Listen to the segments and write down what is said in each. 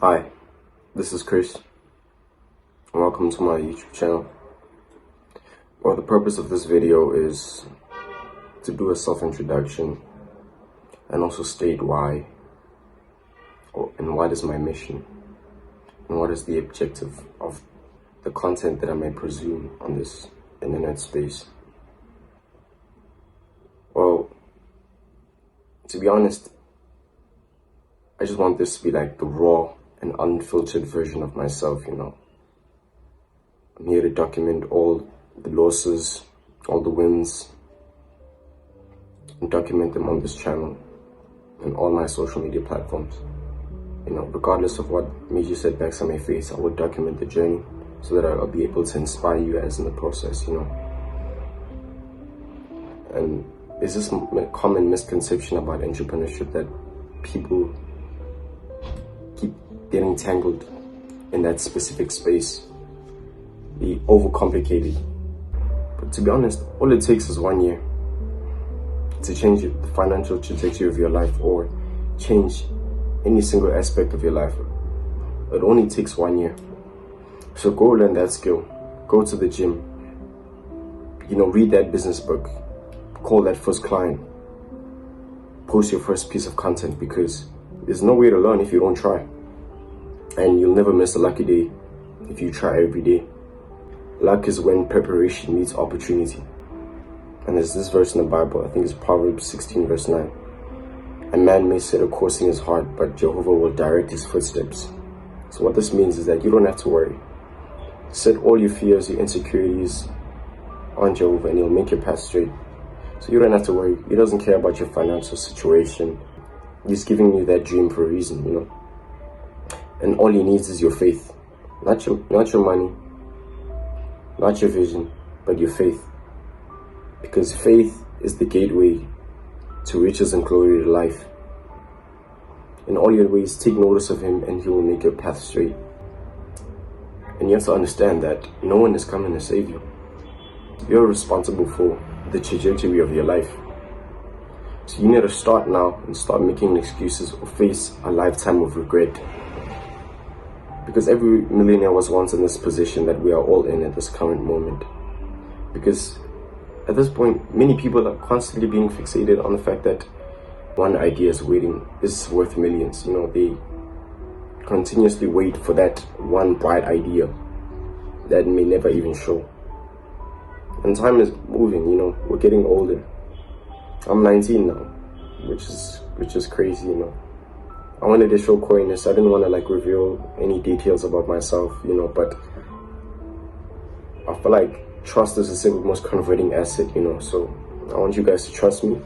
Hi, this is Chris, and welcome to my YouTube channel. Well, the purpose of this video is to do a self-introduction and also state why and what is my mission and what is the objective of the content that I may presume on this internet space. Well, to be honest, I just want this to be like the raw and unfiltered version of myself, I'm here to document all the losses, all the wins, and document them on this channel and all my social media platforms. Regardless of what major setbacks I may face, I will document the journey so that I'll be able to inspire you guys in the process, And there's this common misconception about entrepreneurship that people keep getting tangled in that specific space. They overcomplicate it. But to be honest, all it takes is 1 year to change the financial trajectory of your life or change any single aspect of your life. It only takes 1 year. So go learn that skill. Go to the gym. Read that business book. Call that first client. Post your first piece of content, because there's no way to learn if you don't try. And you'll never miss a lucky day if you try every day. Luck is when preparation meets opportunity. And there's this verse in the Bible, I think it's Proverbs 16 verse 9. A man may set a course in his heart, but Jehovah will direct his footsteps. So what this means is that you don't have to worry. Set all your fears, your insecurities on Jehovah, and he'll make your path straight. So you don't have to worry. He doesn't care about your financial situation. He's giving you that dream for a reason, And all he needs is your faith. Not your money, not your vision, but your faith. Because faith is the gateway to riches and glory to life. In all your ways, take notice of him and he will make your path straight. And you have to understand that no one is coming to save you. You're responsible for the trajectory of your life. So you need to start now and start making excuses or face a lifetime of regret. Because every millionaire was once in this position that we are all in at this current moment. Because at this point, many people are constantly being fixated on the fact that one idea is worth millions. They continuously wait for that one bright idea that may never even show. And time is moving, we're getting older. I'm 19 now, which is crazy, I wanted to show coyness. I didn't want to reveal any details about myself, but I feel like trust is the single most converting asset, so I want you guys to trust me.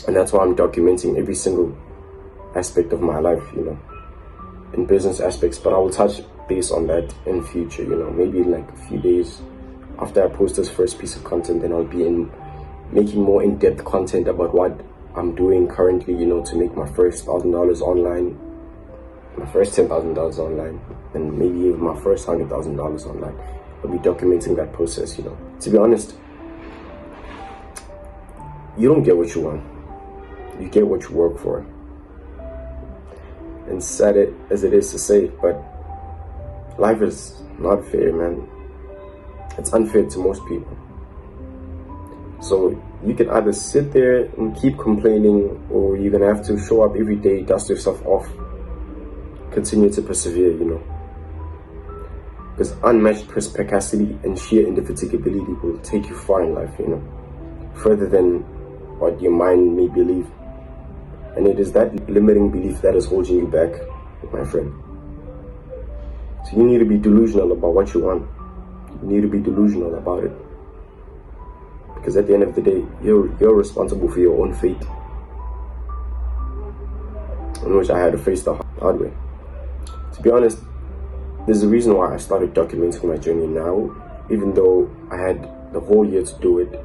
And that's why I'm documenting every single aspect of my life, in business aspects, but I will touch base on that in future, maybe in a few days after I post this first piece of content, then I'll be making more in-depth content about what I'm doing currently, to make my first $1,000 online, my first $10,000 online, and maybe even my first $100,000 online. I'll be documenting that process, To be honest, you don't get what you want. You get what you work for. And sad as it is to say, but life is not fair, man. It's unfair to most people. So you can either sit there and keep complaining, or you're gonna have to show up every day, dust yourself off, continue to persevere, Because unmatched perspicacity and sheer indefatigability will take you far in life, further than what your mind may believe. And it is that limiting belief that is holding you back, my friend. So you need to be delusional about what you want. You need to be delusional about it. Because at the end of the day, you're responsible for your own fate. In which I had to face the hard way. To be honest, there's a reason why I started documenting my journey now, even though I had the whole year to do it.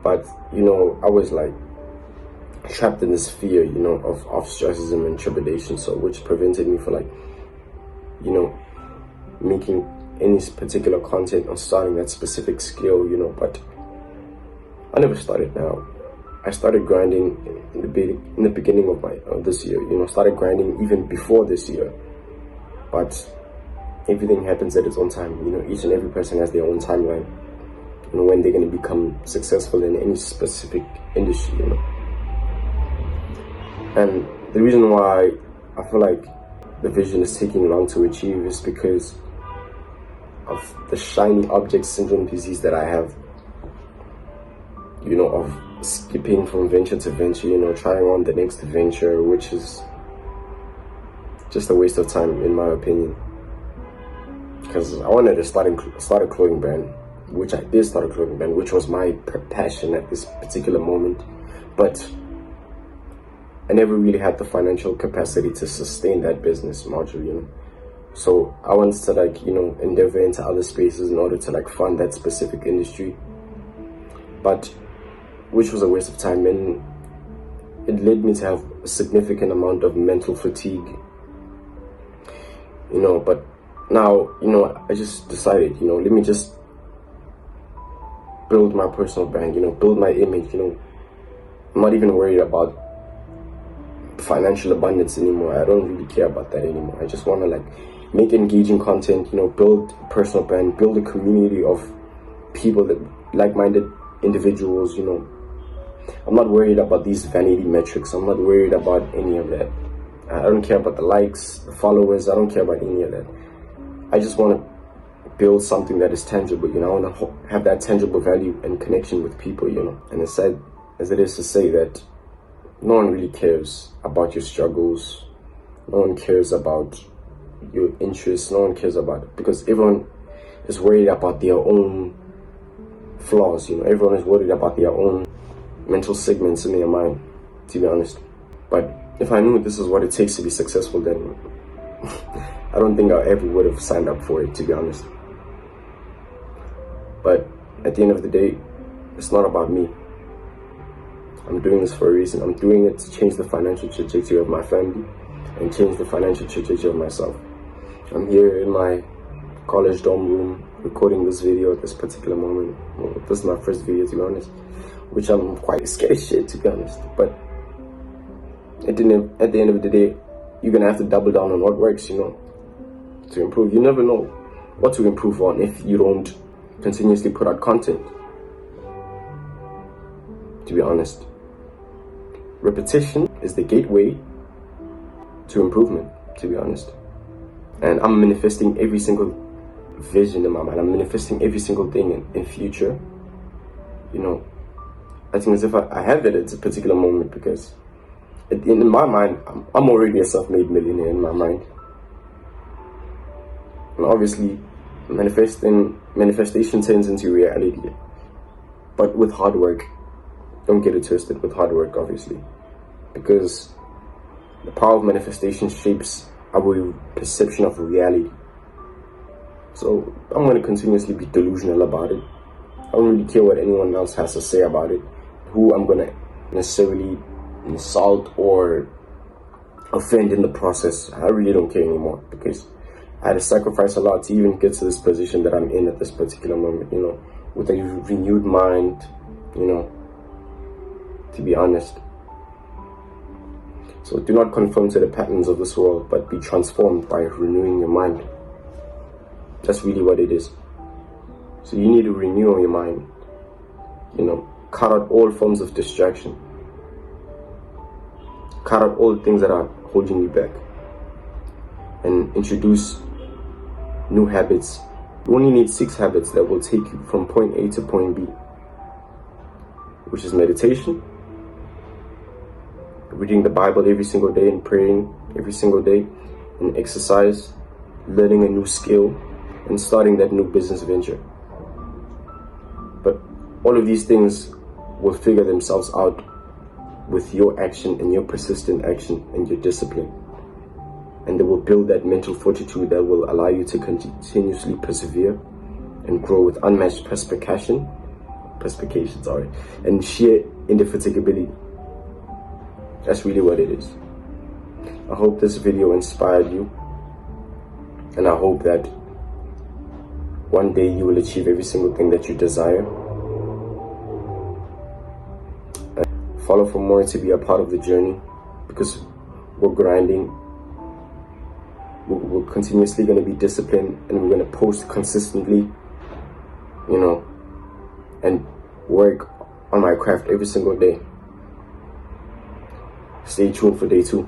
But, I was trapped in this fear, of ostracism and trepidation, so which prevented me from making any particular content or starting that specific skill, but I never started now. I started grinding in the beginning of my this year. Started grinding even before this year, but everything happens at its own time. Each and every person has their own timeline. When they're going to become successful in any specific industry. And the reason why I feel like the vision is taking long to achieve is because of the shiny object syndrome disease that I have. Of skipping from venture to venture, trying on the next venture, which is just a waste of time, in my opinion. Because I wanted to start a clothing brand, which I did start a clothing brand, which was my passion at this particular moment. But I never really had the financial capacity to sustain that business module, So I wanted to endeavor into other spaces in order to fund that specific industry. But which was a waste of time, and it led me to have a significant amount of mental fatigue. But now, I just decided, let me just build my personal brand, build my image, I'm not even worried about financial abundance anymore. I don't really care about that anymore. I just want to make engaging content, build a personal brand, build a community of people, that like-minded individuals. I'm not worried about these vanity metrics. I'm not worried about any of that. I don't care about the likes, the followers. I don't care about any of that. I just want to build something that is tangible. I want to have that tangible value and connection with people. And as sad as it is to say that, no one really cares about your struggles. No one cares about your interests. No one cares about it, because everyone is worried about their own flaws. Everyone is worried about their own mental segments in their mind, to be honest. But if I knew this is what it takes to be successful, then I don't think I ever would have signed up for it, to be honest. But at the end of the day, it's not about me. I'm doing this for a reason. I'm doing it to change the financial trajectory of my family and change the financial trajectory of myself. I'm here in my college dorm room recording this video at this particular moment. Well, this is my first video, to be honest, which I'm quite scared of shit, to be honest. But at the end of the day, you're gonna have to double down on what works, to improve. You never know what to improve on if you don't continuously put out content, to be honest. Repetition is the gateway to improvement, to be honest. And I'm manifesting every single vision in my mind. I'm manifesting every single thing in future. I think as if I have it at a particular moment, because in my mind, I'm already a self-made millionaire in my mind. And obviously, manifestation turns into reality. But with hard work, don't get it twisted, with hard work, obviously. Because the power of manifestation shapes our perception of reality. So I'm going to continuously be delusional about it. I don't really care what anyone else has to say about it, who I'm going to necessarily insult or offend in the process. I really don't care anymore, because I had to sacrifice a lot to even get to this position that I'm in at this particular moment, with a renewed mind, to be honest. So do not conform to the patterns of this world, but be transformed by renewing your mind. That's really what it is. So you need to renew your mind. Cut out all forms of distraction. Cut out all the things that are holding you back. And introduce new habits. You only need 6 habits that will take you from point A to point B, which is meditation, reading the Bible every single day and praying every single day, and exercise, learning a new skill, and starting that new business venture. But all of these things will figure themselves out with your action and your persistent action and your discipline. And they will build that mental fortitude that will allow you to continuously persevere and grow with unmatched perspication, and sheer indefatigability. That's really what it is. I hope this video inspired you, and I hope that one day you will achieve every single thing that you desire. Follow for more to be a part of the journey, because we're grinding. We're continuously going to be disciplined, and we're going to post consistently, and work on my craft every single day. Stay tuned for day 2.